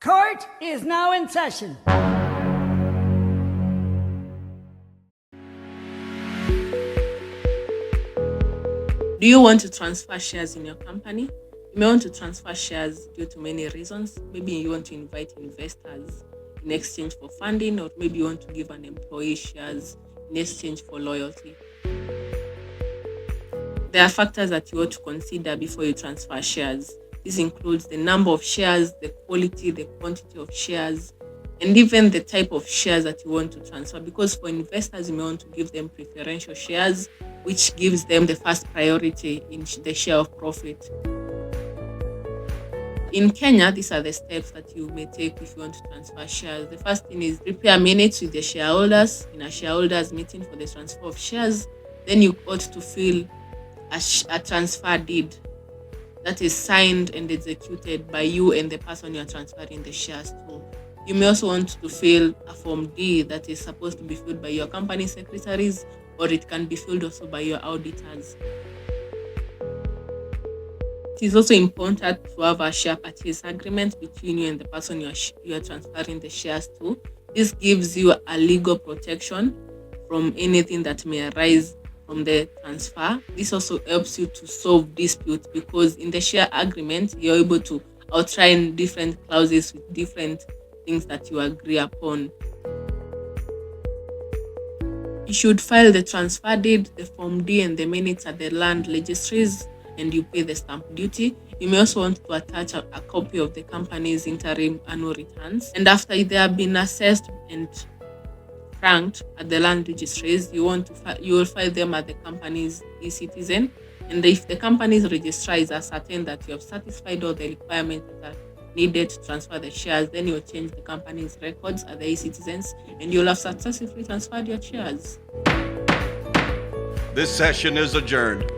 Court is now in session. Do you want to transfer shares in your company? You may want to transfer shares due to many reasons. Maybe you want to invite investors in exchange for funding, or maybe you want to give an employee shares in exchange for loyalty. There are factors that you ought to consider before you transfer shares. This includes the number of shares, the quality, the quantity of shares, and even the type of shares that you want to transfer. Because for investors, you may want to give them preferential shares, which gives them the first priority in the share of profit. In Kenya, these are the steps that you may take if you want to transfer shares. The first thing is prepare minutes with the shareholders in a shareholders meeting for the transfer of shares. Then you ought to fill a transfer deed that is signed and executed by you and the person you are transferring the shares to. You may also want to fill a Form D that is supposed to be filled by your company secretaries, or it can be filled also by your auditors. It is also important to have a share purchase agreement between you and the person you are transferring the shares to. This gives you a legal protection from anything that may arise from the transfer. This also helps you to solve disputes, because in the share agreement, you're able to outline different clauses with different things that you agree upon. You should file the transfer deed, the Form D, and the minutes at the land registries, and you pay the stamp duty. You may also want to attach a copy of the company's interim annual returns. And after they have been assessed and franked at the land registries, you will file them at the company's e-citizen. And if the company's registrar is ascertained that you have satisfied all the requirements that are needed to transfer the shares, then you'll change the company's records at the e-citizens, and you'll have successfully transferred your shares. This session is adjourned.